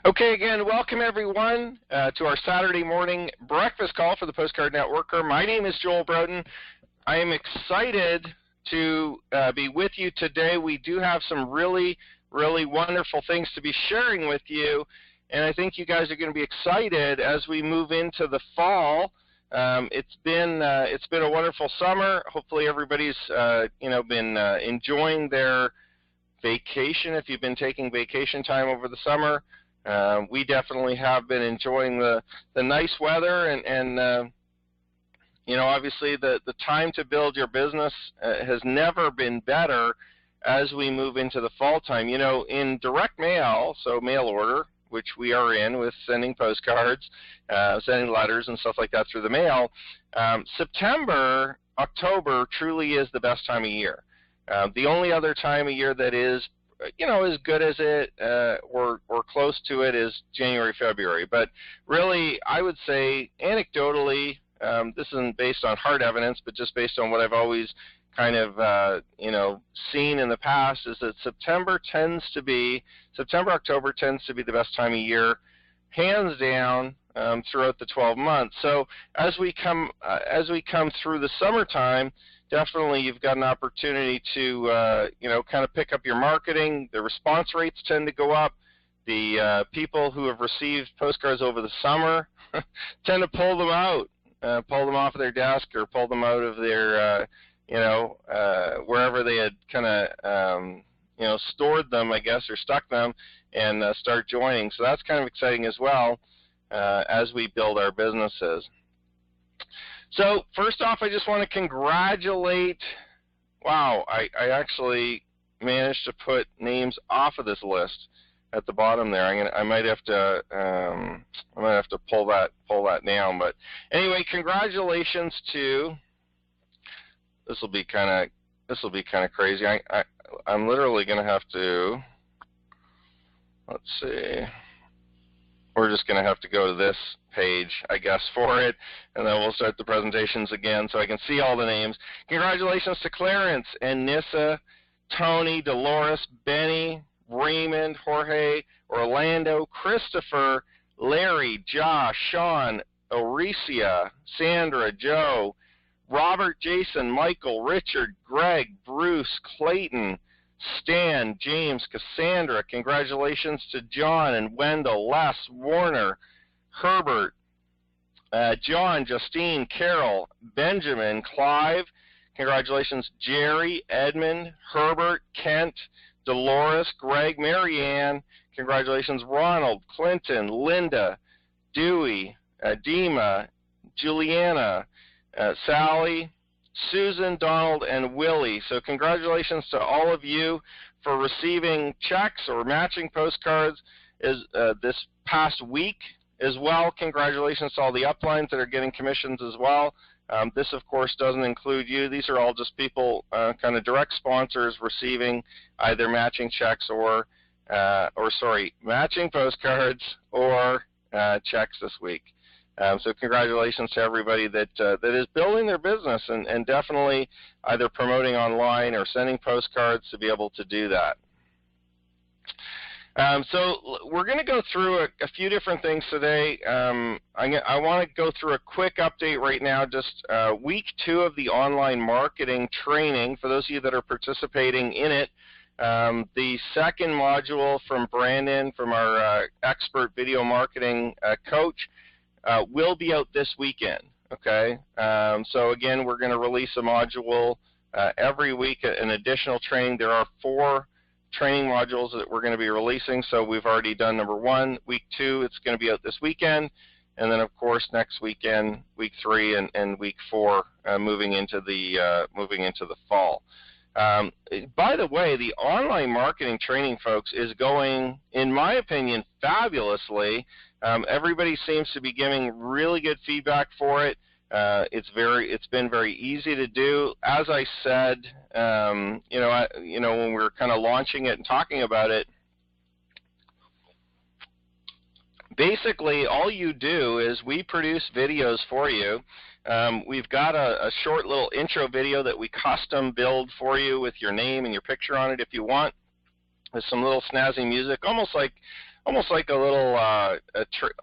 Okay, again, welcome everyone to our Saturday morning breakfast call for the Postcard Networker. My name is Joel Broden. I am excited to be with you today. We do have some really wonderful things to be sharing with you, and I think you guys are going to be excited as we move into the fall. It's been a wonderful summer. Hopefully everybody's been enjoying their vacation if you've been taking vacation time over the summer. We definitely have been enjoying the nice weather, and obviously the time to build your business has never been better as we move into the fall time. In direct mail, so mail order, which we are in with sending postcards, sending letters and stuff like that through the mail, September, October truly is the best time of year. The only other time of year that is as good as it or close to it is January, February. But really, I would say anecdotally, this isn't based on hard evidence, but just based on what I've always kind of seen in the past, is that September, October tends to be the best time of year, hands down, throughout the 12 months. So as we come through the summertime, definitely you've got an opportunity to kind of pick up your marketing. The response rates tend to go up. The people who have received postcards over the summer tend to pull them out, pull them off of their desk, or pull them out of their wherever they had kind of stored them, I guess, or stuck them, and start joining. So that's kind of exciting as well as we build our businesses. So first off, I just want to congratulate, wow, I actually managed to put names off of this list at the bottom there. I might have to pull that down. But anyway, congratulations to, this will be kind of crazy. I'm literally going to have to, let's see. We're just going to have to go to this page, I guess, for it, and then we'll start the presentations again so I can see all the names. Congratulations to Clarence and Nissa, Tony, Dolores, Benny, Raymond, Jorge, Orlando, Christopher, Larry, Josh, Sean, Oricia, Sandra, Joe, Robert, Jason, Michael, Richard, Greg, Bruce, Clayton, Stan, James, Cassandra. Congratulations to John and Wendell, Les, Warner, Herbert, John, Justine, Carol, Benjamin, Clive. Congratulations, Jerry, Edmund, Herbert, Kent, Dolores, Greg, Marianne. Congratulations, Ronald, Clinton, Linda, Dewey, Dima, Juliana, Sally, Susan, Donald, and Willie. So congratulations to all of you for receiving checks or matching postcards this past week as well. Congratulations to all the uplines that are getting commissions as well. This, of course, doesn't include you. These are all just people, kind of direct sponsors receiving either matching checks matching postcards or checks this week. So congratulations to everybody that is building their business and definitely either promoting online or sending postcards to be able to do that. So we're going to go through a few different things today. I want to go through a quick update right now, just week 2 of the online marketing training. For those of you that are participating in it, the second module from Brandon, from our expert video marketing coach, will be out this weekend, okay? So again, we're going to release a module every week, an additional training. There are 4 training modules that we're going to be releasing, so we've already done number 1. Week 2, it's going to be out this weekend, and then of course next weekend, week 3 and week 4, moving into the fall. By the way, the online marketing training, folks, is going, in my opinion, fabulously. Everybody seems to be giving really good feedback for it. It's been very easy to do. As I said, when we were kind of launching it and talking about it, basically all you do is we produce videos for you. We've got a short little intro video that we custom build for you with your name and your picture on it if you want, with some little snazzy music, almost like almost like a little,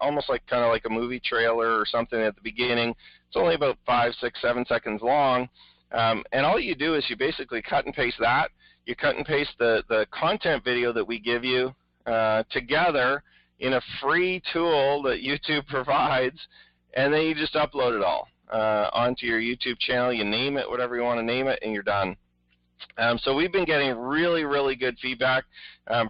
almost like kind of like a movie trailer or something at the beginning. It's only about 5, 6, 7 seconds long, and all you do is you basically cut and paste that. You cut and paste the content video that we give you together in a free tool that YouTube provides, and then you just upload it all onto your YouTube channel. You name it whatever you want to name it, and you're done. So we've been getting really, really good feedback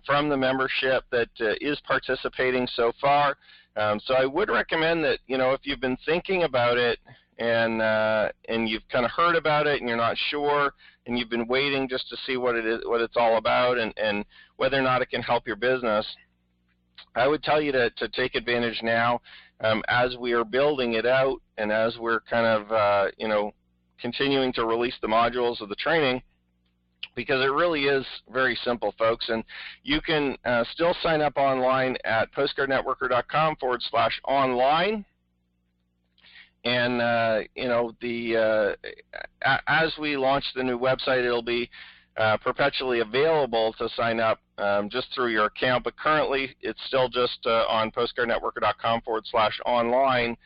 from the membership that is participating so far. So I would recommend that, if you've been thinking about it and you've kind of heard about it and you're not sure and you've been waiting just to see what it's all about and whether or not it can help your business, I would tell you to take advantage now as we are building it out and as we're kind of continuing to release the modules of the training, because it really is very simple, folks. And you can still sign up online at postcardnetworker.com/online. And as we launch the new website, it'll be perpetually available to sign up just through your account. But currently, it's still just on postcardnetworker.com/online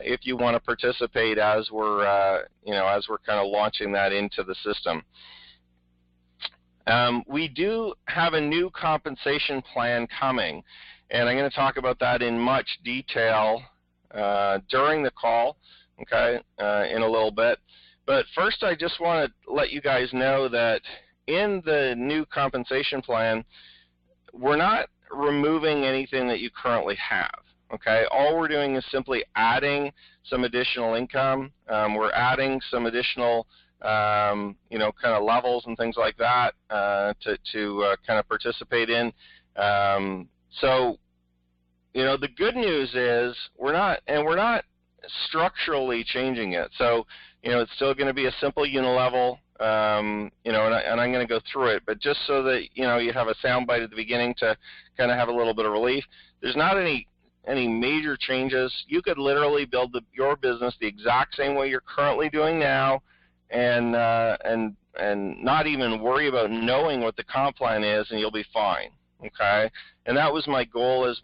if you want to participate as we're kind of launching that into the system. We do have a new compensation plan coming, and I'm going to talk about that in much detail during the call, okay, in a little bit. But first, I just want to let you guys know that in the new compensation plan, we're not removing anything that you currently have, okay? All we're doing is simply adding some additional income. We're adding some additional kind of levels and things like that to kind of participate in. So, the good news is we're not structurally changing it. So, it's still going to be a simple unilevel, and I'm going to go through it. But just so that you have a soundbite at the beginning to kind of have a little bit of relief, there's not any major changes. You could literally build your business the exact same way you're currently doing now, and not even worry about knowing what the comp plan is, and you'll be fine. Okay, and that was my goal as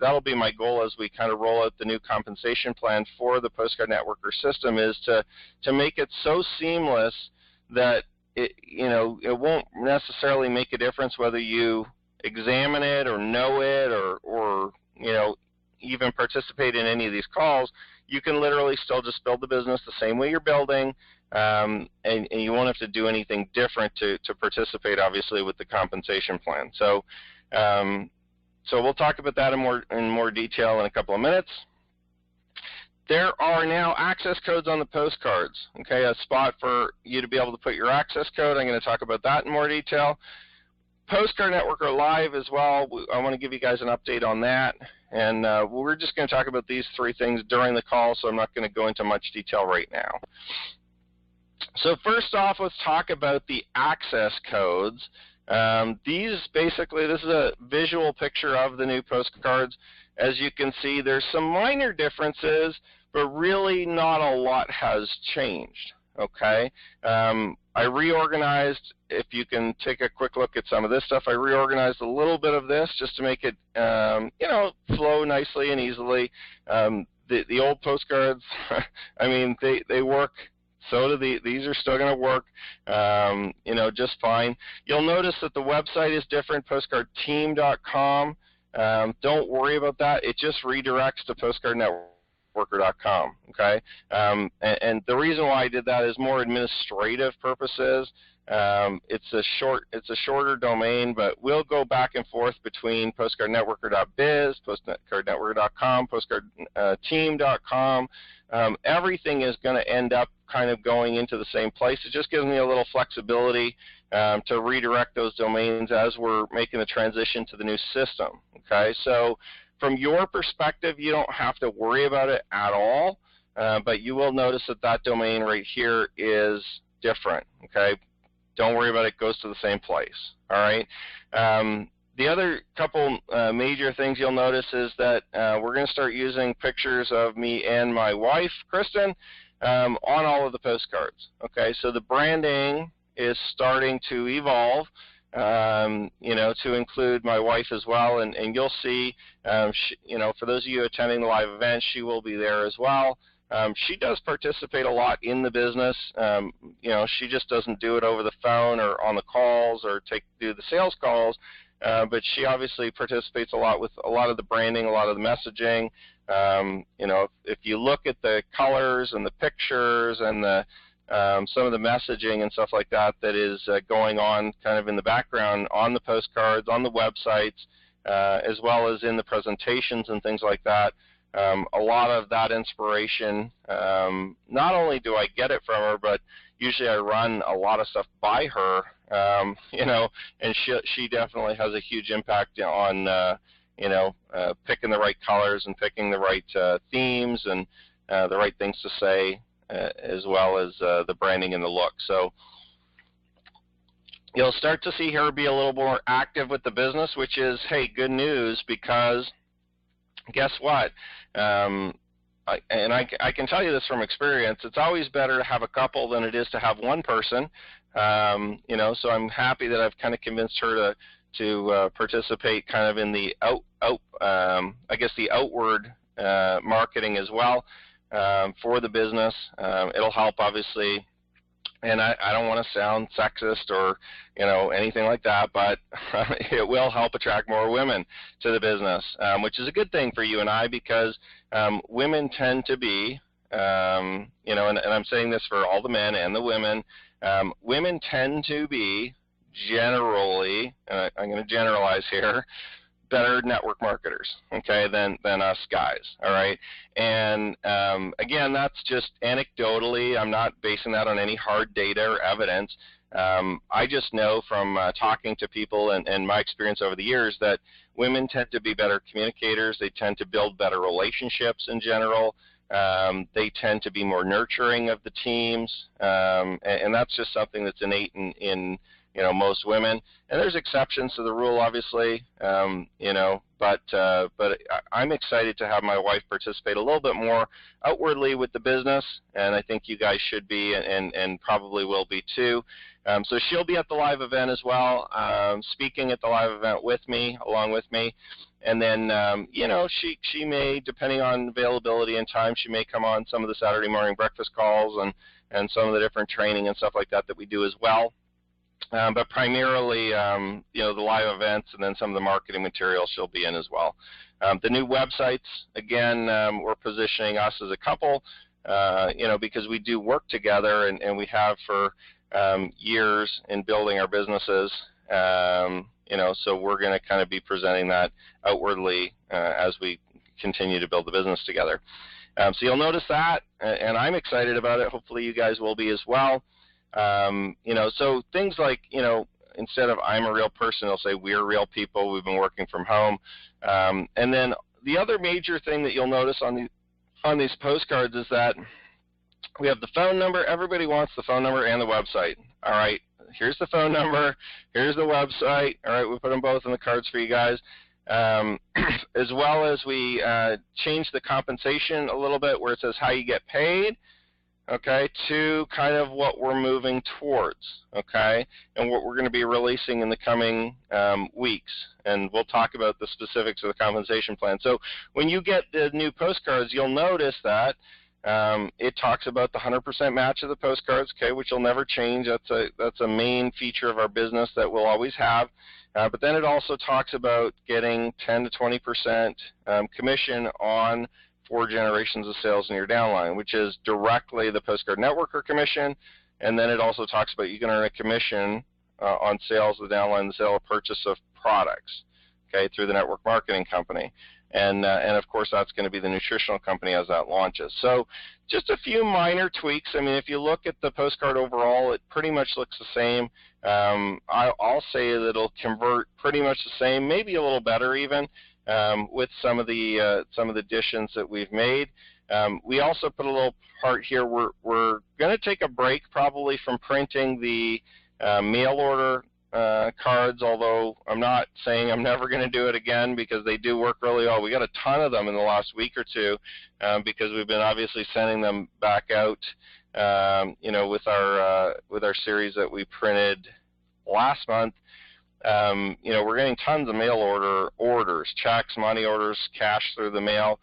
that'll be my goal as we kind of roll out the new compensation plan for the Postcard Networker system, is to make it so seamless that it won't necessarily make a difference whether you examine it or know it or even participate in any of these calls. You can literally still just build the business the same way you're building, and you won't have to do anything different to participate, obviously, with the compensation plan. So, we'll talk about that in more detail in a couple of minutes. There are now access codes on the postcards. Okay, a spot for you to be able to put your access code. I'm going to talk about that in more detail. Postcard Networker Live as well. I want to give you guys an update on that. And we're just going to talk about these three things during the call, so I'm not going to go into much detail right now. So first off, let's talk about the access codes. This is a visual picture of the new postcards. As you can see, there's some minor differences, but really not a lot has changed. Okay, I reorganized. If you can take a quick look at some of this stuff, I reorganized a little bit of this just to make it, flow nicely and easily. The old postcards, I mean, they work. So do these are still going to work, just fine. You'll notice that the website is different, postcardteam.com. Don't worry about that. It just redirects to postcardnetworker.com, okay? And the reason why I did that is more administrative purposes. It's a shorter domain, but we'll go back and forth between postcardnetworker.biz, postcardnetworker.com, postcardteam.com. Everything is going to end up kind of going into the same place. It just gives me a little flexibility to redirect those domains as we're making the transition to the new system. Okay, so from your perspective, you don't have to worry about it at all, but you will notice that domain right here is different. Okay, don't worry about it. It goes to the same place. All right. The other couple major things you'll notice is that we're going to start using pictures of me and my wife, Kristen, on all of the postcards. Okay, so the branding is starting to evolve. you know, to include my wife as well, and you'll see, you know, for those of you attending the live event, she will be there as well. She does participate a lot in the business. You know, she just doesn't do it over the phone or on the calls or do the sales calls, but she obviously participates a lot with a lot of the branding, a lot of the messaging. You know, if you look at the colors and the pictures and the some of the messaging and stuff like that that is going on kind of in the background on the postcards, on the websites, as well as in the presentations and things like that. A lot of that inspiration, not only do I get it from her, but usually I run a lot of stuff by her, you know, and she definitely has a huge impact on, you know, picking the right colors and picking the right themes and the right things to say, as well as the branding and the look. So you'll start to see her be a little more active with the business, which is, hey, good news, because guess what? I can tell you this from experience. It's always better to have a couple than it is to have one person. You know, so I'm happy that I've kind of convinced her to participate kind of in the I guess the outward marketing as well for the business. It'll help, obviously. And I don't want to sound sexist or, you know, anything like that, but it will help attract more women to the business, which is a good thing for you and I, because women tend to be, you know, and I'm saying this for all the men and the women, women tend to be generally, and I'm going to generalize here, better network marketers, okay, than us guys, all right? And again, that's just anecdotally. I'm not basing that on any hard data or evidence. I just know from talking to people and my experience over the years that women tend to be better communicators. They tend to build better relationships in general. They tend to be more nurturing of the teams, and that's just something that's innate in you know, most women. And there's exceptions to the rule, obviously, you know, but I'm excited to have my wife participate a little bit more outwardly with the business, and I think you guys should be and probably will be too. So she'll be at the live event as well, speaking at the live event with me, along with me. And then, you know, she may, depending on availability and time, she may come on some of the Saturday morning breakfast calls and some of the different training and stuff like that we do as well. But primarily, you know, the live events and then some of the marketing material she'll be in as well. The new websites, again, we're positioning us as a couple, you know, because we do work together and we have for years in building our businesses, you know, so we're going to kind of be presenting that outwardly as we continue to build the business together. So you'll notice that, and I'm excited about it. Hopefully you guys will be as well. You know, so things like, you know, instead of I'm a real person, they'll say we're real people, we've been working from home. And then the other major thing that you'll notice on these postcards is that we have the phone number. Everybody wants the phone number and the website. All right, here's the phone number, here's the website. All right, we put them both in the cards for you guys. As well as we change the compensation a little bit where it says how you get paid, okay, to kind of what we're moving towards, okay, and what we're going to be releasing in the coming weeks. And we'll talk about the specifics of the compensation plan. So when you get the new postcards, you'll notice that it talks about the 100% match of the postcards, okay, which will never change. That's a main feature of our business that we'll always have. But then it also talks about getting 10 to 20% commission on 4 generations of sales in your downline, which is directly the Postcard Networker commission. And then it also talks about you can earn a commission on sales of the downline, the sale or purchase of products, okay, through the network marketing company. And of course, that's going to be the nutritional company as that launches. So just a few minor tweaks. I mean, if you look at the postcard overall, it pretty much looks the same. I'll say that it'll convert pretty much the same, maybe a little better even, with some of the additions that we've made. We also put a little part here. We're going to take a break probably from printing the mail order cards, although I'm not saying I'm never going to do it again because they do work really well. We got a ton of them in the last week or two because we've been obviously sending them back out, you know, with our series that we printed last month. we're getting tons of mail orders, checks, money orders, cash through the mail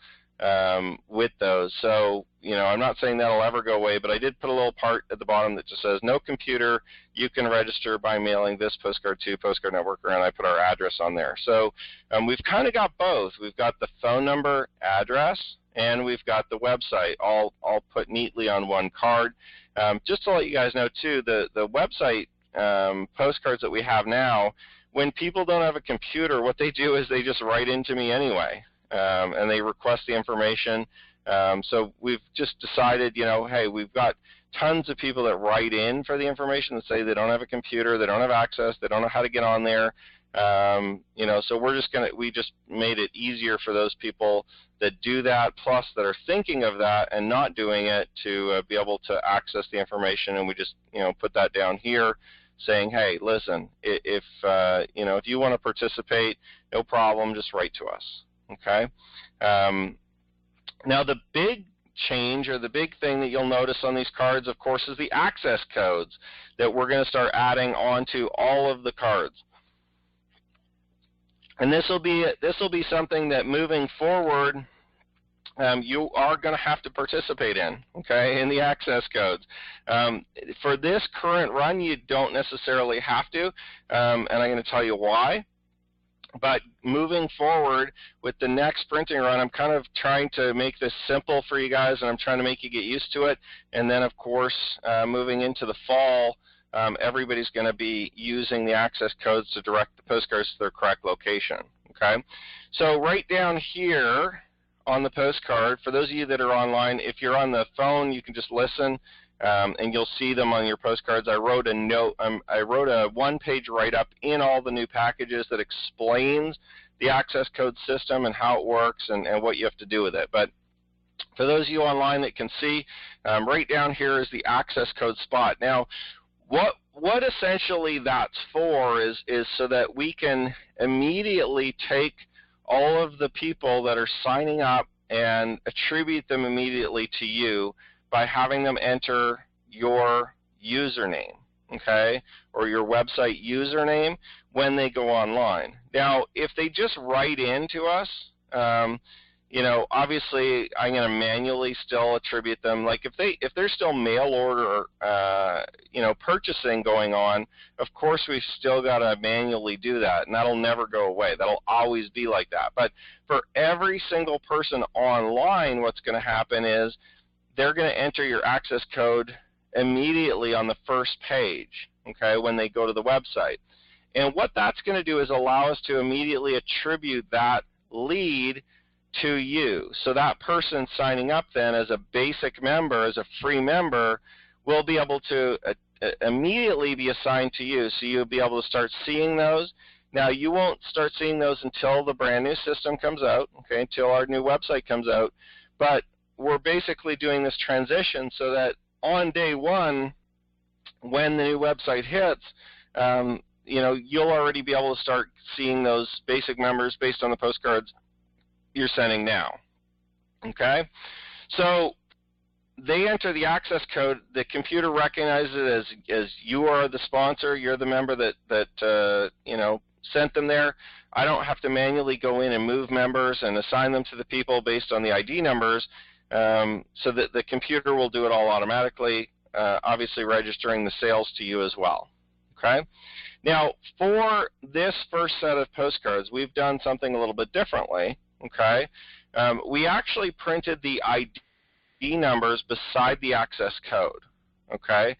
with those. So, I'm not saying that'll ever go away, but I did put a little part at the bottom that just says, no computer, you can register by mailing this postcard to Postcard Network, and I put our address on there. So we've kind of got both. We've got the phone number, address, and we've got the website all put neatly on one card. Just to let you guys know, too, the website postcards that we have now, when people don't have a computer, what they do is they just write into me anyway, and they request the information. So we've just decided, hey, we've got tons of people that write in for the information and say they don't have a computer, they don't have access, they don't know how to get on there. So we just made it easier for those people that do that, plus that are thinking of that and not doing it, to be able to access the information. And we just, put that down here, saying, hey, listen, if you want to participate, no problem, just write to us. Okay. Now the big change, or the big thing that you'll notice on these cards, of course, is the access codes that we're going to start adding onto all of the cards. And this will be something that moving forward, you are going to have to participate in, okay, in the access codes. For this current run, you don't necessarily have to, and I'm going to tell you why. But moving forward with the next printing run, I'm kind of trying to make this simple for you guys, and I'm trying to make you get used to it. And then, of course, moving into the fall, everybody's going to be using the access codes to direct the postcards to their correct location. Okay, so right down here on the postcard, for those of you that are online, if you're on the phone, you can just listen, and you'll see them on your postcards. I wrote a note. I wrote a one-page write-up in all the new packages that explains the access code system and how it works and what you have to do with it. But for those of you online that can see, right down here is the access code spot. Now, what essentially that's for is so that we can immediately take all of the people that are signing up and attribute them immediately to you by having them enter your username, okay, or your website username when they go online. Now, if they just write in to us, obviously I'm going to manually still attribute them. Like if there's still mail order, purchasing going on, of course we've still got to manually do that, and that'll never go away. That'll always be like that. But for every single person online, what's going to happen is they're going to enter your access code immediately on the first page, okay, when they go to the website. And what that's going to do is allow us to immediately attribute that lead to you. So that person signing up then as a basic member, as a free member, will be able to immediately be assigned to you. So you'll be able to start seeing those. Now, you won't start seeing those until the brand new system comes out, okay, until our new website comes out. But we're basically doing this transition so that on day one, when the new website hits, you'll already be able to start seeing those basic members based on the postcards you're sending now. Okay? So they enter the access code. The computer recognizes it as you are the sponsor, you're the member that sent them there. I don't have to manually go in and move members and assign them to the people based on the ID numbers. So that the computer will do it all automatically, obviously registering the sales to you as well. Okay? Now, for this first set of postcards, we've done something a little bit differently. Okay? We actually printed the ID numbers beside the access code. Okay?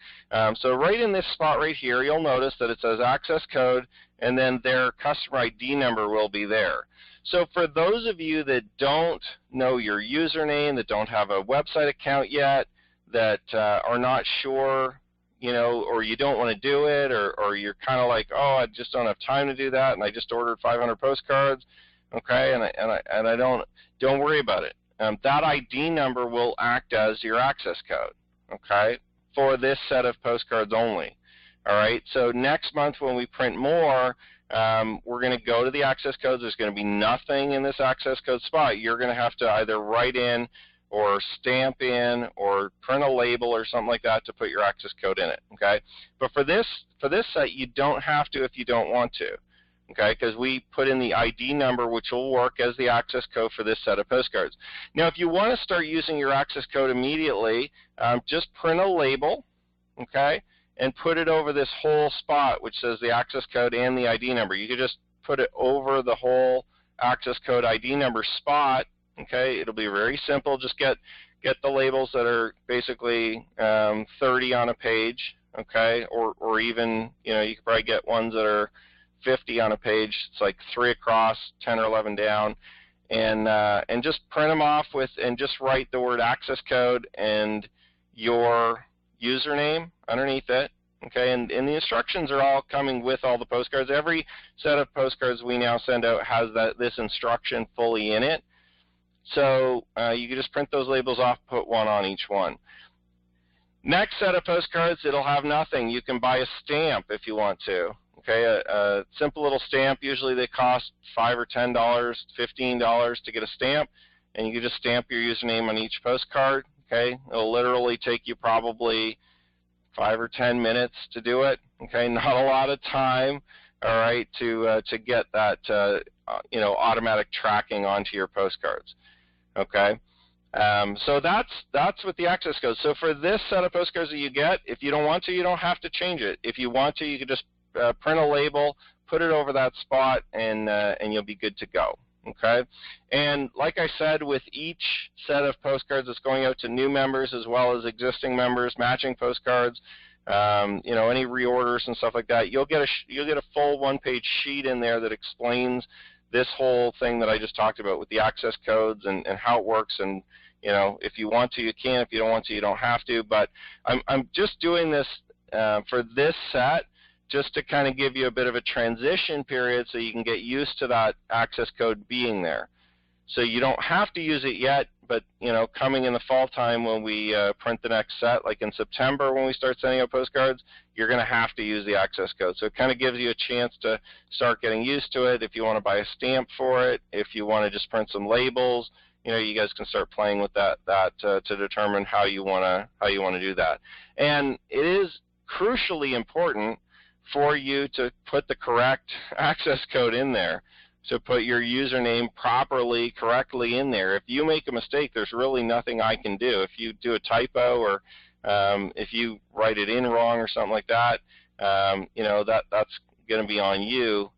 So right in this spot right here, you'll notice that it says access code, and then their customer ID number will be there. So for those of you that don't know your username, that don't have a website account yet, that are not sure, or you don't want to do it, or you're kind of like, oh, I just don't have time to do that, and I just ordered 500 postcards, okay, and I don't worry about it. That ID number will act as your access code, okay, for this set of postcards only. All right, so next month when we print more, we're going to go to the access codes. There's going to be nothing in this access code spot. You're going to have to either write in or stamp in or print a label or something like that to put your access code in it, okay? But for this set, you don't have to if you don't want to. okay, because we put in the ID number, which will work as the access code for this set of postcards. Now, if you want to start using your access code immediately, just print a label, okay, and put it over this whole spot, which says the access code and the ID number. You could just put it over the whole access code ID number spot, okay. It'll be very simple. Just get the labels that are basically 30 on a page, okay, or even, you know, you could probably get ones that are 50 on a page. It's like 3 across, 10 or 11 down, and just print them off with, and just write the word access code and your username underneath it, okay, and the instructions are all coming with all the postcards. Every set of postcards we now send out has this instruction fully in it, so you can just print those labels off, put one on each one. Next set of postcards, it'll have nothing. You can buy a stamp if you want to, okay, a simple little stamp. Usually they cost $5 or $10, $15 to get a stamp, and you can just stamp your username on each postcard. Okay, it'll literally take you probably 5 or 10 minutes to do it. Okay, not a lot of time. All right, to get that you know, automatic tracking onto your postcards. Okay, so that's with the access code. So for this set of postcards that you get, if you don't want to, you don't have to change it. If you want to, you can just print a label, put it over that spot, and you'll be good to go. Okay, and like I said, with each set of postcards that's going out to new members as well as existing members, matching postcards, you know, any reorders and stuff like that, you'll get a full one-page sheet in there that explains this whole thing that I just talked about with the access codes and how it works. And you know, if you want to, you can. If you don't want to, you don't have to. But I'm just doing this for this set, just to kind of give you a bit of a transition period so you can get used to that access code being there. So you don't have to use it yet, but you know, coming in the fall time when we print the next set, like in September when we start sending out postcards, you're going to have to use the access code. So it kind of gives you a chance to start getting used to it. If you want to buy a stamp for it, if you want to just print some labels, you know, you guys can start playing with that to determine how you want to do that. And it is crucially important for you to put the correct access code in there. So put your username properly, correctly in there. If you make a mistake, there's really nothing I can do. If you do a typo or if you write it in wrong or something like that, you know, that's going to be on you,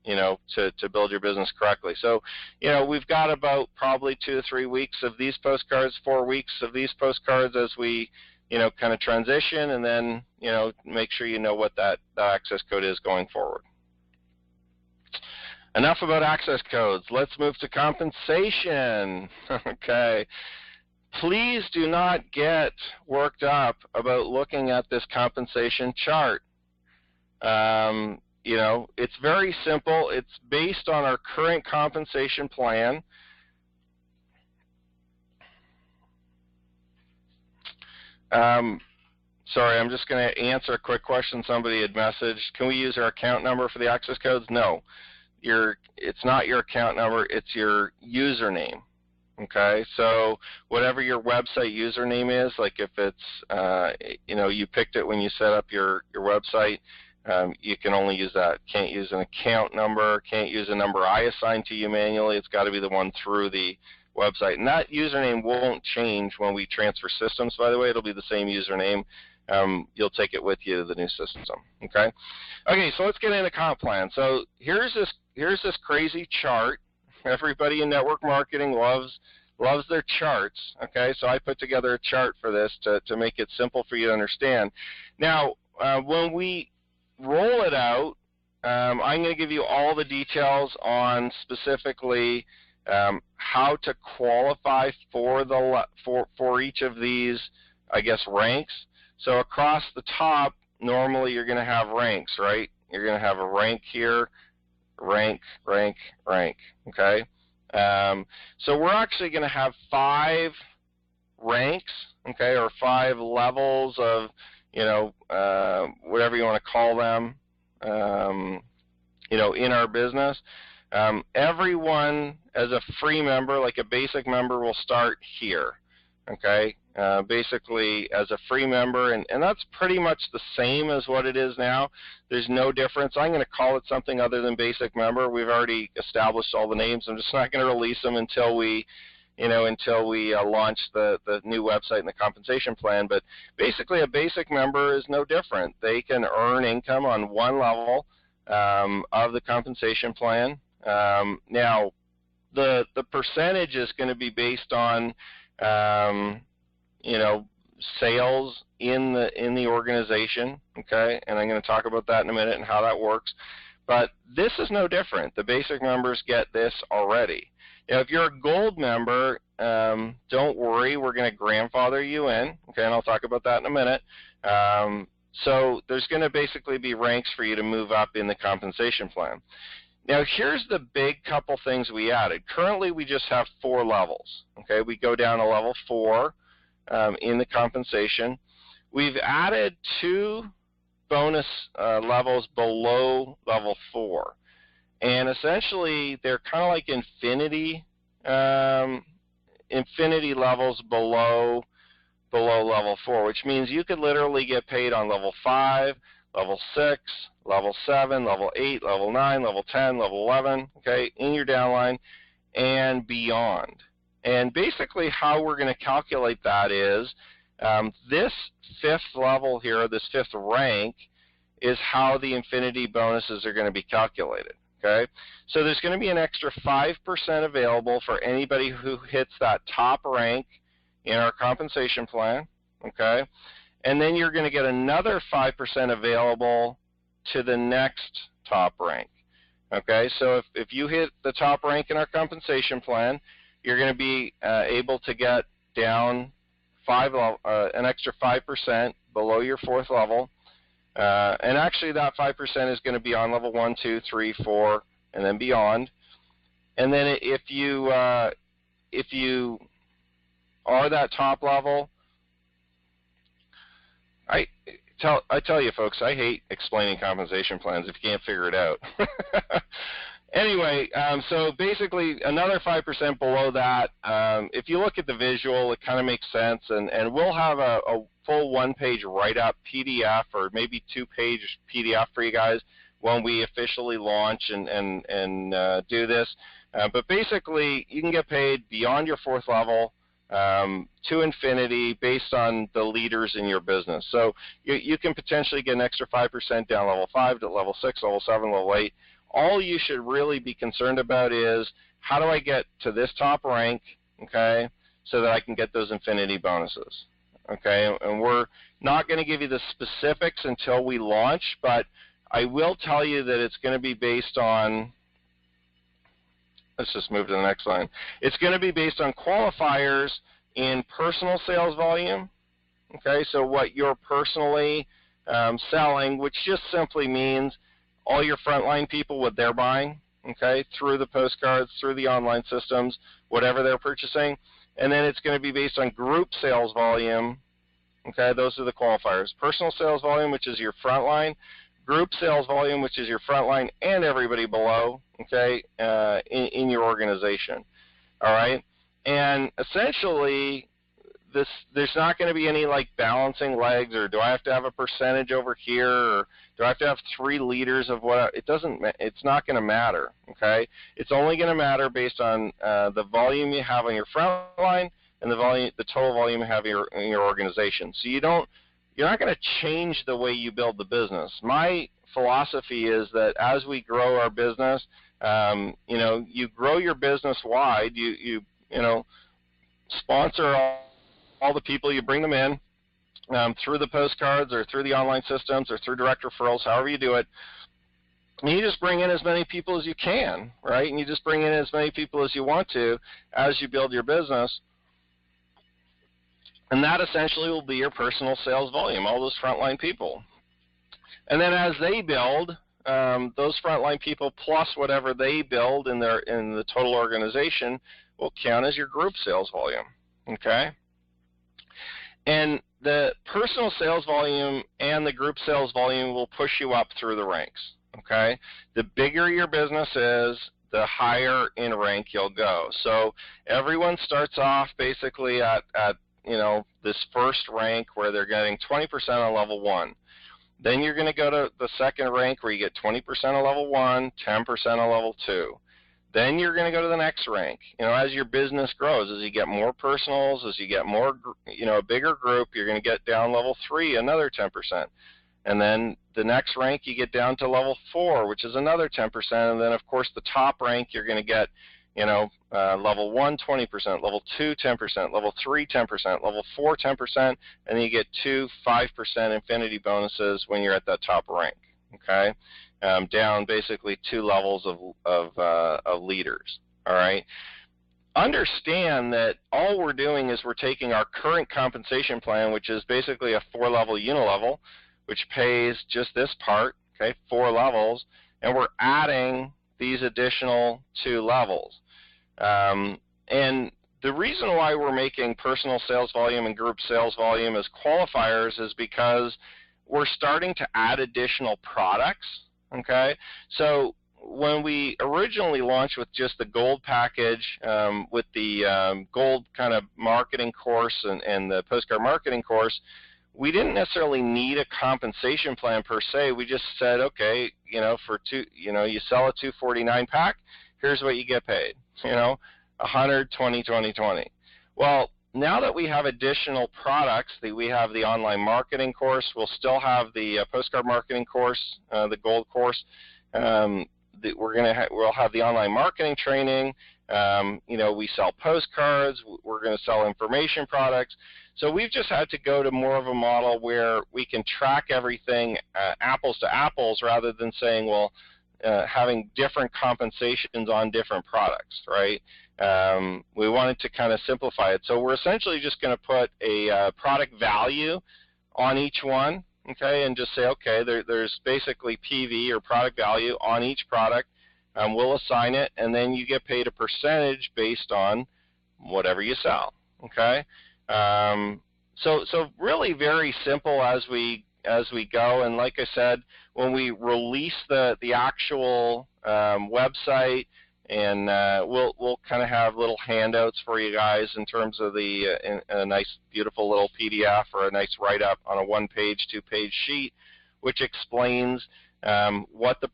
you know, to build your business correctly. So, you know, we've got about probably 2 to 3 weeks of these postcards, 4 weeks of these postcards as we, you know, kind of transition, and then, you know, make sure you know what that access code is going forward. Enough about access codes. Let's move to compensation. Okay. Please do not get worked up about looking at this compensation chart. You know, it's very simple. It's based on our current compensation plan. Sorry, I'm just going to answer a quick question somebody had messaged. Can we use our account number for the access codes? No. It's not your account number, it's your username. Okay, so whatever your website username is, like if it's, you know, you picked it when you set up your website, you can only use that. Can't use an account number, can't use a number I assigned to you manually. It's got to be the one through the website. And that username won't change when we transfer systems, by the way. It'll be the same username. You'll take it with you to the new system. Okay. Okay, so let's get into comp plan. So here's this crazy chart. Everybody in network marketing loves their charts. Okay, so I put together a chart for this to make it simple for you to understand. Now, when we roll it out, I'm going to give you all the details on specifically how to qualify for each of these, I guess, ranks. So across the top, normally you're going to have ranks, right? You're going to have a rank here, rank, rank, rank, okay? So we're actually going to have 5 ranks, okay, or 5 levels of, you know, whatever you want to call them, you know, in our business. Everyone as a free member, like a basic member, will start here, okay? basically as a free member, and that's pretty much the same as what it is now. There's no difference. I'm going to call it something other than basic member. We've already established all the names. I'm just not going to release them until we launch the new website and the compensation plan. But basically a basic member is no different. They can earn income on one level of the compensation plan. Now, the percentage is going to be based on sales in the organization, okay? And I'm going to talk about that in a minute and how that works. But this is no different. The basic members get this already. Now, if you're a gold member, don't worry, we're going to grandfather you in, okay? And I'll talk about that in a minute. So there's going to basically be ranks for you to move up in the compensation plan. Now, here's the big couple things we added. Currently, we just have 4 levels, okay? We go down to level 4 in the compensation. We've added 2 bonus levels below level 4. And essentially, they're kind of like infinity levels below level 4, which means you could literally get paid on level 5, level 6, level 7, level 8, level 9, level 10, level 11, okay, in your downline and beyond. And basically how we're going to calculate that is this 5th level here, this 5th rank, is how the infinity bonuses are going to be calculated. Okay, so there's going to be an extra 5% available for anybody who hits that top rank in our compensation plan. Okay, and then you're going to get another 5% available to the next top rank. Okay, so if you hit the top rank in our compensation plan, you're going to be able to get down an extra 5% below your 4th level. And actually that 5% is going to be on level 1, 2, 3, 4, and then beyond. And then if you are that top level, I tell you folks, I hate explaining compensation plans if you can't figure it out. Anyway, so basically another 5% below that. If you look at the visual, it kind of makes sense, and we'll have a full 1-page write-up PDF or maybe 2-page PDF for you guys when we officially launch and do this. But basically, you can get paid beyond your 4th level to infinity based on the leaders in your business. So you can potentially get an extra 5% down level 5 to level 6, level 7, level 8. All you should really be concerned about is how do I get to this top rank, okay, so that I can get those infinity bonuses, okay? And we're not going to give you the specifics until we launch, but I will tell you that it's going to be based on, let's just move to the next line. It's going to be based on qualifiers in personal sales volume, okay, so what you're personally selling, which just simply means all your frontline people, what they're buying, okay, through the postcards, through the online systems, whatever they're purchasing. And then it's going to be based on group sales volume, okay, those are the qualifiers. Personal sales volume, which is your frontline, group sales volume, which is your frontline and everybody below, okay, in your organization, all right? And essentially, there's not going to be any like balancing legs, or do I have to have a percentage over here, or do I have to have 3 leaders of what? It's not going to matter. Okay, it's only going to matter based on the volume you have on your front line and the total volume you have in your organization. So you're not going to change the way you build the business. My philosophy is that as we grow our business, you grow your business wide. You sponsor all the people, you bring them in through the postcards or through the online systems or through direct referrals, however you do it. And you just bring in as many people as you can, right? And you just bring in as many people as you want to as you build your business. And that essentially will be your personal sales volume, all those frontline people. And then as they build, those frontline people plus whatever they build in the total organization will count as your group sales volume, okay? And the personal sales volume and the group sales volume will push you up through the ranks, okay? The bigger your business is, the higher in rank you'll go. So everyone starts off basically at this first rank where they're getting 20% on level 1. Then you're going to go to the second rank where you get 20% on level 1, 10% on level 2. Then you're going to go to the next rank. As your business grows, as you get more personals, as you get more, a bigger group, you're going to get down level 3, another 10%. And then the next rank you get down to level 4, which is another 10%. And then, of course, the top rank you're going to get, level 1, 20%, level 2, 10%, level 3, 10%, level 4, 10%, and then you get 2, 5% infinity bonuses when you're at that top rank, okay? Down basically 2 levels of leaders, all right? Understand that all we're doing is we're taking our current compensation plan, which is basically a 4-level unilevel, which pays just this part, okay, 4 levels, and we're adding these additional 2 levels. And the reason why we're making personal sales volume and group sales volume as qualifiers is because we're starting to add additional products, okay? So when we originally launched with just the gold package, with the gold kind of marketing course and the postcard marketing course, we didn't necessarily need a compensation plan per se. We just said, okay, for you sell a $249 pack, here's what you get paid, 100, 20, 20, 20. Well, now that we have additional products, we have the online marketing course, we'll still have the postcard marketing course, the gold course. We'll have the online marketing training. We sell postcards. We're going to sell information products. So we've just had to go to more of a model where we can track everything apples to apples rather than saying, well, having different compensations on different products, right? We wanted to kind of simplify it. So we're essentially just going to put a product value on each one, okay, and just say, okay, there's basically PV or product value on each product. We'll assign it, and then you get paid a percentage based on whatever you sell, okay? So really very simple as we go, and like I said, when we release the actual website, and we'll kind of have little handouts for you guys in terms of a nice beautiful little PDF or a nice write-up on a 1-page, 2-page sheet, which explains what the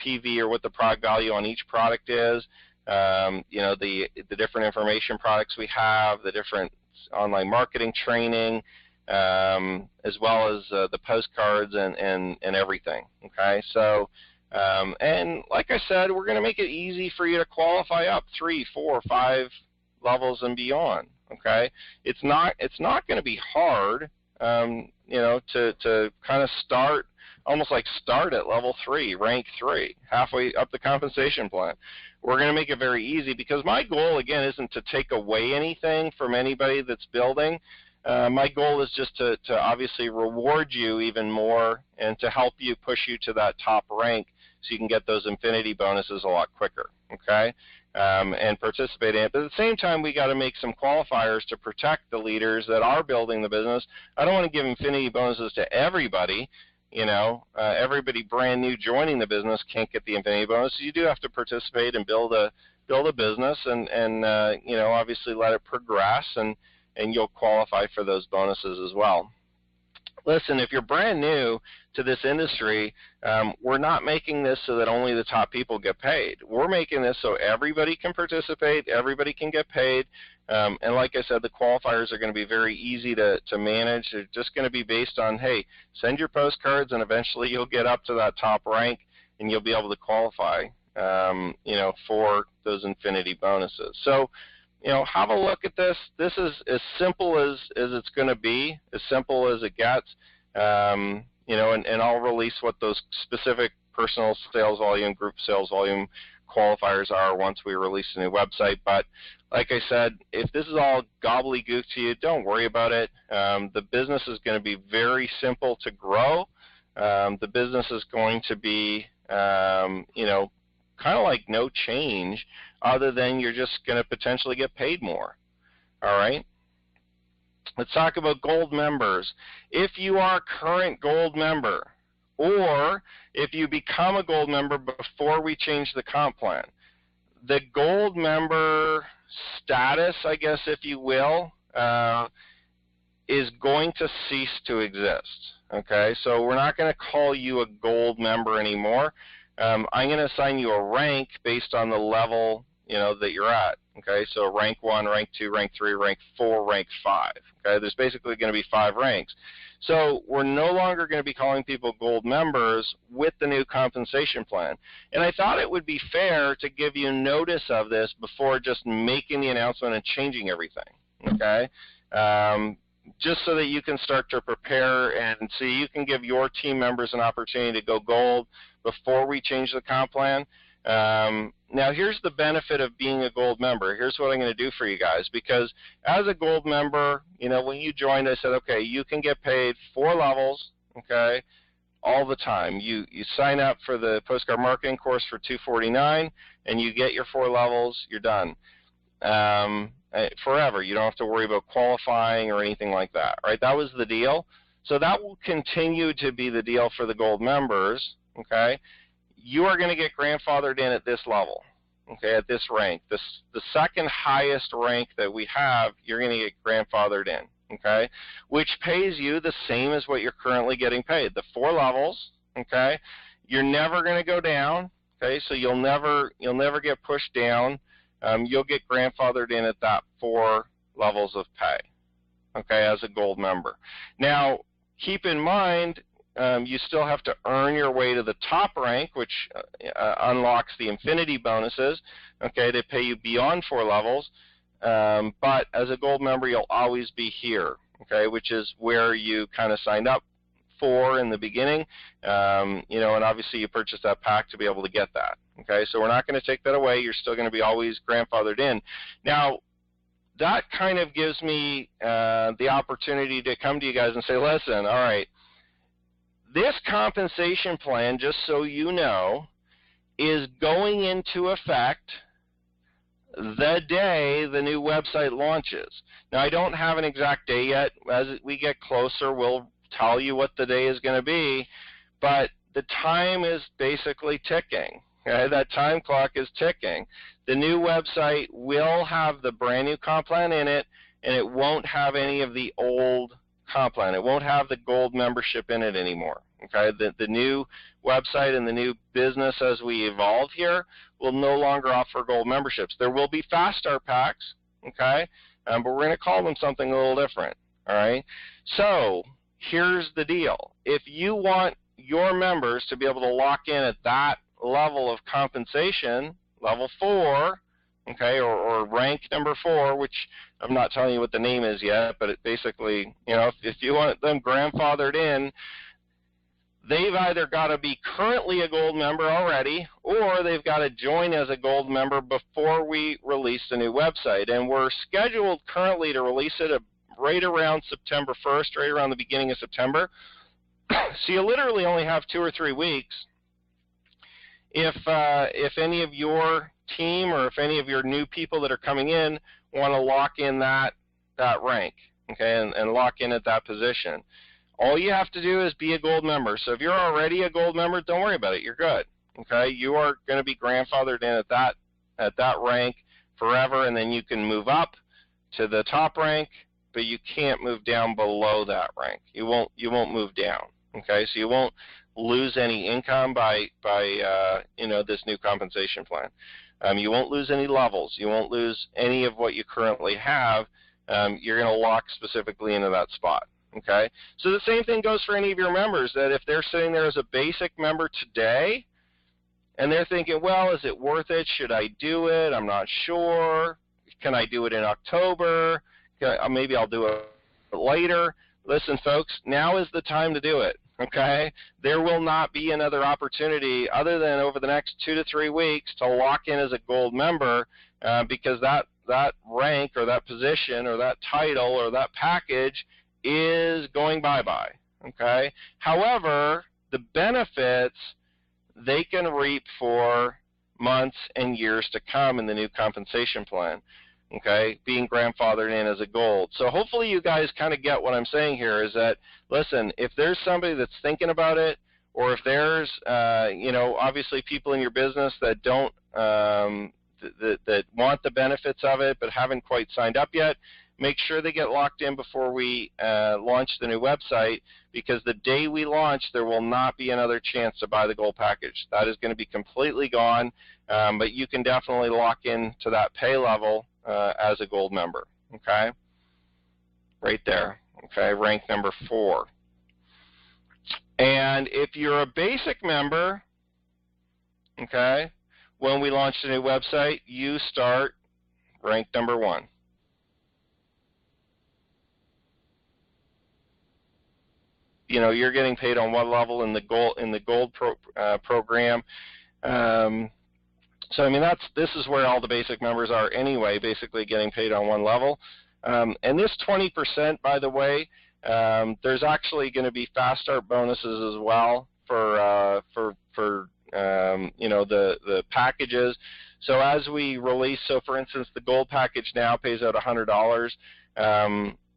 PV or what the product value on each product is, the different information products we have, the different online marketing training, as well as the postcards and everything, okay? So, and like I said, we're going to make it easy for you to qualify up 3, 4, 5 levels and beyond, okay? It's not going to be hard, to kind of start, almost like start at level 3, rank 3, halfway up the compensation plan. We're going to make it very easy because my goal, again, isn't to take away anything from anybody that's building. My goal is just to obviously reward you even more and to help you push you to that top rank so you can get those infinity bonuses a lot quicker, okay, and participate in it. But at the same time, we got to make some qualifiers to protect the leaders that are building the business. I don't want to give infinity bonuses to everybody. Everybody brand new joining the business can't get the infinity bonus. You do have to participate and build a business and obviously let it progress, and you'll qualify for those bonuses as well. Listen, if you're brand new to this industry, we're not making this so that only the top people get paid. We're making this so everybody can participate, everybody can get paid, and like I said, the qualifiers are going to be very easy to manage. They're just going to be based on, hey, send your postcards and eventually you'll get up to that top rank and you'll be able to qualify, for those infinity bonuses. So, have a look at this. This is as simple as it's going to be, as simple as it gets, and I'll release what those specific personal sales volume, group sales volume qualifiers are once we release a new website. But like I said, if this is all gobbledygook to you, don't worry about it. The business is going to be very simple to grow. The business is going to be, kind of like no change other than you're just going to potentially get paid more. All right? Let's talk about gold members. If you are a current gold member, or if you become a gold member before we change the comp plan, the gold member status, I guess, if you will, is going to cease to exist. Okay, so we're not going to call you a gold member anymore. I'm going to assign you a rank based on the level, you know, that you're at. Okay, so rank 1, rank 2, rank 3, rank 4, rank 5. Okay, there's basically going to be 5 ranks. So we're no longer going to be calling people gold members with the new compensation plan. And I thought it would be fair to give you notice of this before just making the announcement and changing everything. Okay, just so that you can start to prepare and see you can give your team members an opportunity to go gold before we change the comp plan. Now here's the benefit of being a gold member. Here's what I'm going to do for you guys, because as a gold member, you know, when you joined, I said, okay, you can get paid 4 levels, okay, all the time. You sign up for the Postcard Marketing course for $249, and you get your 4 levels, you're done. Forever. You don't have to worry about qualifying or anything like that, right? That was the deal. So that will continue to be the deal for the gold members, okay? You are going to get grandfathered in at this level, okay, at this rank. The second highest rank that we have, you're going to get grandfathered in, okay, which pays you the same as what you're currently getting paid, the 4 levels, okay? You're never going to go down, okay, so you'll never get pushed down. You'll get grandfathered in at that 4 levels of pay, okay, as a gold member. Now, keep in mind, you still have to earn your way to the top rank, which unlocks the infinity bonuses, okay, they pay you beyond 4 levels, but as a gold member, you'll always be here, okay, which is where you kind of signed up for in the beginning, you know, and obviously you purchased that pack to be able to get that, okay, so we're not going to take that away. You're still going to be always grandfathered in. Now, that kind of gives me the opportunity to come to you guys and say, listen, all right, this compensation plan, just so you know, is going into effect the day the new website launches. Now, I don't have an exact day yet. As we get closer, we'll tell you what the day is going to be, but the time is basically ticking. Okay? That time clock is ticking. The new website will have the brand new comp plan in it, and it won't have any of the old comp plan. It won't have the gold membership in it anymore. Okay, the new website and the new business as we evolve here will no longer offer gold memberships. There will be fast start packs, okay, but we're going to call them something a little different. All right, so here's the deal. If you want your members to be able to lock in at that level of compensation, level 4, okay, or rank number 4, which I'm not telling you what the name is yet, but it basically, you know, if you want them grandfathered in, they've either got to be currently a gold member already, or they've got to join as a gold member before we release the new website. And we're scheduled currently to release it right around September 1st, right around the beginning of September. So you literally only have 2 or 3 weeks. If any of your team or if any of your new people that are coming in want to lock in that rank, okay, and lock in at that position, all you have to do is be a gold member. So if you're already a gold member, don't worry about it. You're good. Okay, you are going to be grandfathered in at that rank forever, and then you can move up to the top rank, but you can't move down below that rank. You won't move down. Okay, so you won't lose any income by you know, this new compensation plan. You won't lose any levels. You won't lose any of what you currently have. You're going to lock specifically into that spot. Okay, so the same thing goes for any of your members, that if they're sitting there as a basic member today and they're thinking, well, is it worth it? Should I do it? I'm not sure. Can I do it in October? Maybe I'll do it later. Listen, folks, now is the time to do it. Okay, there will not be another opportunity other than over the next 2 to 3 weeks to lock in as a gold member, because that rank or that position or that title or that package is going bye-bye, okay? However, the benefits they can reap for months and years to come in the new compensation plan, okay, being grandfathered in as a gold. So hopefully you guys kind of get what I'm saying here is that, listen, if there's somebody that's thinking about it, or if there's, you know, obviously people in your business that don't, that want the benefits of it but haven't quite signed up yet, make sure they get locked in before we launch the new website, because the day we launch, there will not be another chance to buy the gold package. That is going to be completely gone, but you can definitely lock in to that pay level as a gold member, okay? Right there, okay, rank number 4. And if you're a basic member, okay, when we launch the new website, you start rank number 1. You know, you're getting paid on one level in the gold program. So I mean, this is where all the basic members are anyway, basically getting paid on one level. And this 20%, by the way, there's actually going to be fast start bonuses as well for you know, the packages. So as we release, so for instance, the gold package now pays out $100.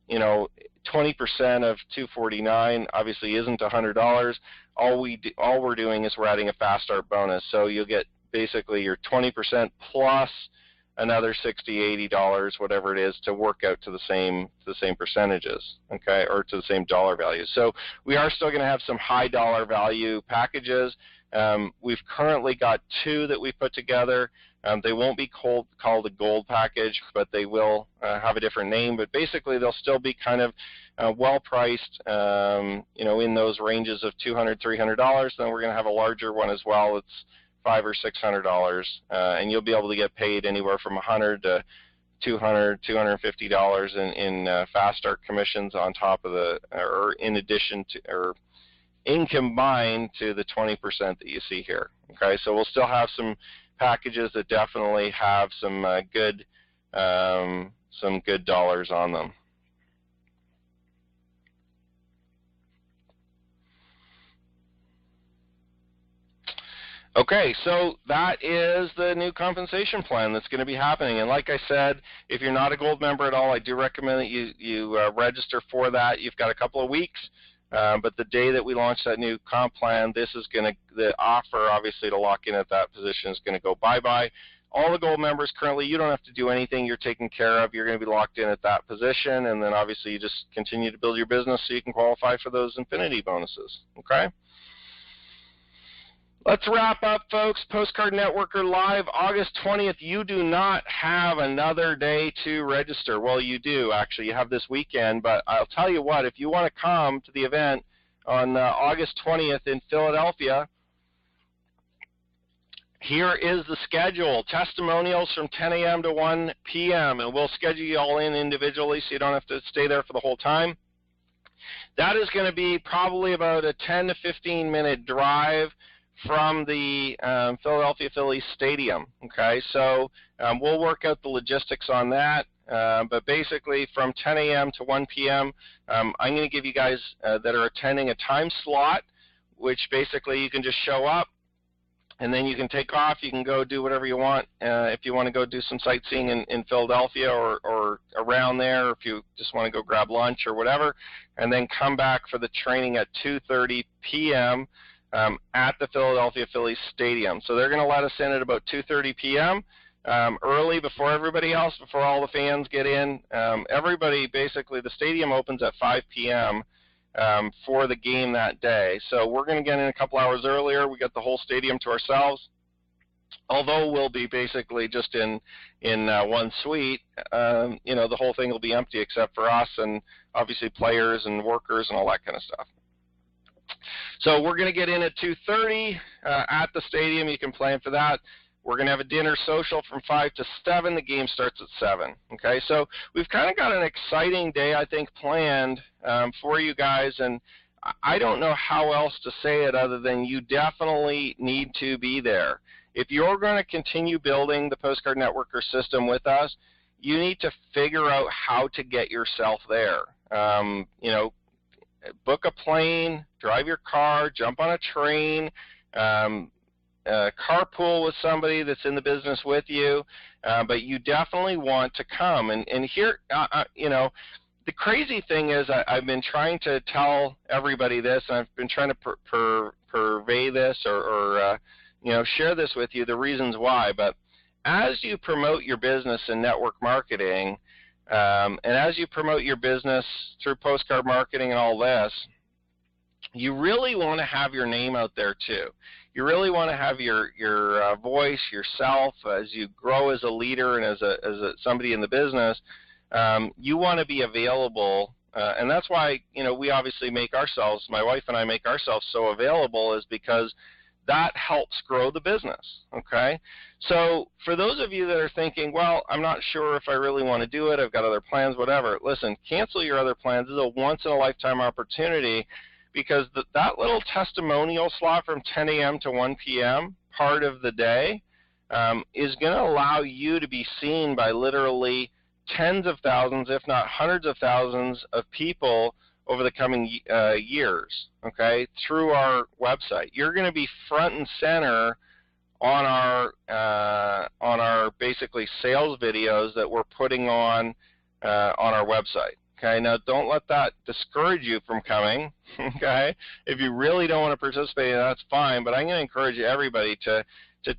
You know, 20% of $249 obviously isn't $100. All we're doing is we're adding a fast start bonus. So you'll get basically your 20% plus another $60, $80, whatever it is, to work out to the same percentages, okay, or to the same dollar value. So we are still going to have some high dollar value packages. We've currently got 2 that we've put together. They won't be called a gold package, but they will have a different name. But basically, they'll still be kind of well priced, you know, in those ranges of $200, $300. Then we're going to have a larger one as well. It's $500 or $600, and you'll be able to get paid anywhere from $100 to $200, $250 in fast start commissions on top of the, or in addition to, or in combined to the 20% that you see here. Okay, so we'll still have some packages that definitely have some good dollars on them. Okay, so that is the new compensation plan that's going to be happening. And like I said, if you're not a gold member at all, I do recommend that you register for that. You've got a couple of weeks, but the day that we launch that new comp plan, this is going to, the offer obviously to lock in at that position is going to go bye-bye. All the gold members currently, you don't have to do anything. You're taken care of. You're going to be locked in at that position, and then obviously you just continue to build your business so you can qualify for those infinity bonuses, okay? Let's wrap up, folks. Postcard Networker Live, August 20th. You do not have another day to register. Well, you do, actually. You have this weekend, but I'll tell you what, if you want to come to the event on August 20th in Philadelphia, here is the schedule. Testimonials from 10 a.m. to 1 p.m., and we'll schedule you all in individually so you don't have to stay there for the whole time. That is going to be probably about a 10 to 15-minute drive from the Philadelphia Phillies Stadium, okay? So we'll work out the logistics on that, but basically from 10 a.m. to 1 p.m., I'm going to give you guys that are attending a time slot, which basically you can just show up, and then you can take off. You can go do whatever you want. If you want to go do some sightseeing in Philadelphia or around there, or if you just want to go grab lunch or whatever, and then come back for the training at 2:30 p.m., at the Philadelphia Phillies Stadium. So they're going to let us in at about 2:30 p.m., early, before everybody else, before all the fans get in. Everybody, basically, the stadium opens at 5 p.m. For the game that day. So we're going to get in a couple hours earlier. We got the whole stadium to ourselves. Although we'll be basically just in one suite, you know, the whole thing will be empty except for us and obviously players and workers and all that kind of stuff. So we're going to get in at 2:30 at the stadium. You can plan for that. We're going to have a dinner social from 5 to 7. The game starts at 7. Okay, so we've kind of got an exciting day, I think, planned for you guys, and I don't know how else to say it other than you definitely need to be there. If you're going to continue building the Postcard Networker system with us, you need to figure out how to get yourself there. You know, book a plane, drive your car, jump on a train, carpool with somebody that's in the business with you, but you definitely want to come. And here, you know, the crazy thing is I've been trying to tell everybody this, and I've been trying to purvey this or you know, share this with you, the reasons why. But as you promote your business in network marketing, And as you promote your business through postcard marketing and all this, you really want to have your name out there too. You really want to have your voice, yourself, as you grow as a leader and as somebody in the business. You want to be available, and that's why we obviously make ourselves, my wife and I make ourselves so available, is because that helps grow the business. Okay, so for those of you that are thinking, well, I'm not sure if I really want to do it, I've got other plans, whatever. Listen, cancel your other plans. This is a once in a lifetime opportunity. Because that little testimonial slot from 10 a.m. to 1 p.m. part of the day is going to allow you to be seen by literally tens of thousands, if not hundreds of thousands of people over the coming years, okay, through our website. You're going to be front and center on our basically sales videos that we're putting on our website. Okay, now don't let that discourage you from coming, okay? If you really don't want to participate, that's fine, but I'm going to encourage everybody to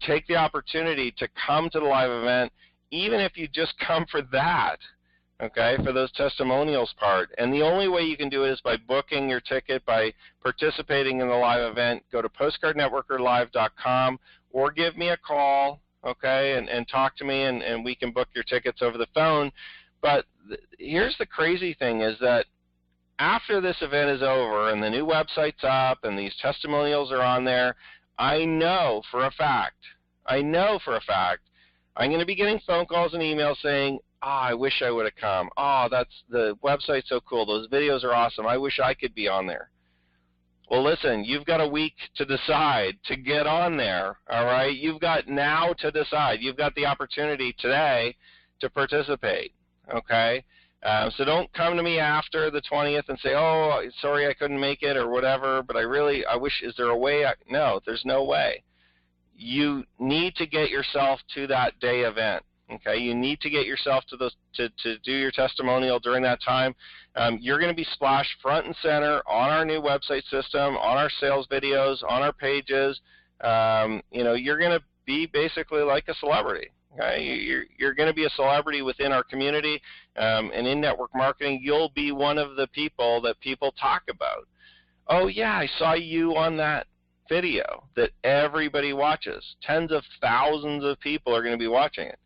take the opportunity to come to the live event, even if you just come for that, okay, for those testimonials part. And the only way you can do it is by booking your ticket, by participating in the live event. Go to postcardnetworkerlive.com or give me a call, okay, and talk to me, and we can book your tickets over the phone. But here's the crazy thing is that after this event is over and the new website's up and these testimonials are on there, I know for a fact, I'm going to be getting phone calls and emails saying, I wish I would have come. The website's so cool. Those videos are awesome. I wish I could be on there. Well, listen, you've got a week to decide to get on there, all right? You've got now to decide. You've got the opportunity today to participate. Okay, so don't come to me after the 20th and say, oh, sorry I couldn't make it or whatever, but I wish, is there a way? No, there's no way. You need to get yourself to that day event. Okay, you need to get yourself to do your testimonial during that time. You're going to be splashed front and center on our new website system, on our sales videos, on our pages. You're going to be basically like a celebrity. Okay? You're going to be a celebrity within our community, and in network marketing, you'll be one of the people that people talk about. Oh yeah, I saw you on that video that everybody watches. Tens of thousands of people are going to be watching it,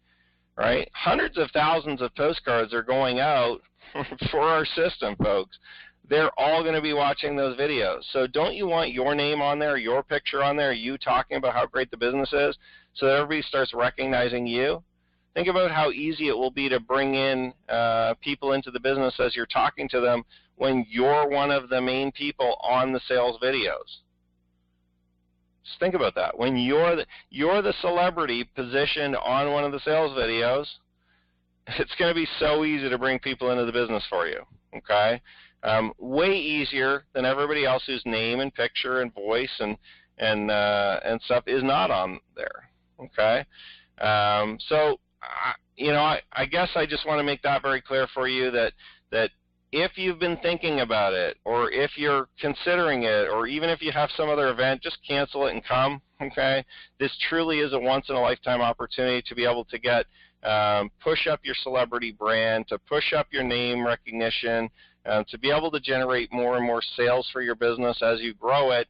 right? Hundreds of thousands of postcards are going out for our system, folks. They're all going to be watching those videos. So don't you want your name on there, your picture on there, you talking about how great the business is, so that everybody starts recognizing you? Think about how easy it will be to bring in people into the business as you're talking to them when you're one of the main people on the sales videos. Just think about that. When you're the celebrity positioned on one of the sales videos, it's going to be so easy to bring people into the business for you, okay? Way easier than everybody else whose name and picture and voice and stuff is not on there, okay? So, I guess I just want to make that very clear for you that if you've been thinking about it, or if you're considering it, or even if you have some other event, just cancel it and come, okay? This truly is a once-in-a-lifetime opportunity to be able to get push up your celebrity brand, to push up your name recognition, to be able to generate more and more sales for your business as you grow it.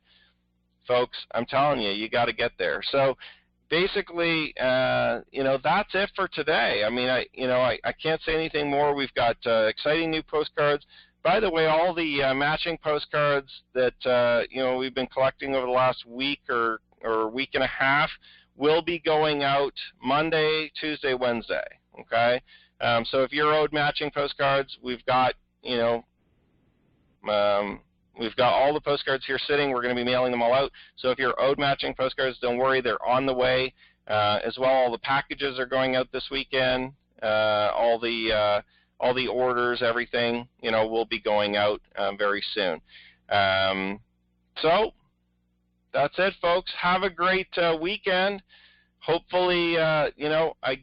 Folks, I'm telling you, you got to get there. So basically, that's it for today. I mean, I can't say anything more. We've got exciting new postcards. By the way, all the matching postcards that we've been collecting over the last week or week and a half will be going out Monday, Tuesday, Wednesday. Okay, so if you're owed matching postcards, we've got we've got all the postcards here sitting. We're going to be mailing them all out. So if you're owed matching postcards, don't worry, they're on the way. As well, all the packages are going out this weekend. All the orders, everything, will be going out very soon. So that's it, folks. Have a great weekend. Hopefully, I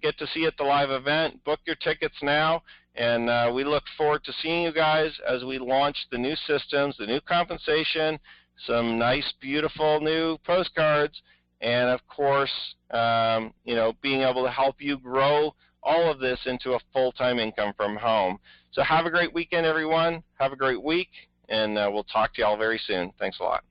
get to see you at the live event. Book your tickets now. And we look forward to seeing you guys as we launch the new systems, the new compensation, some nice, beautiful new postcards, and of course, being able to help you grow all of this into a full-time income from home. So have a great weekend, everyone. Have a great week, and we'll talk to you all very soon. Thanks a lot.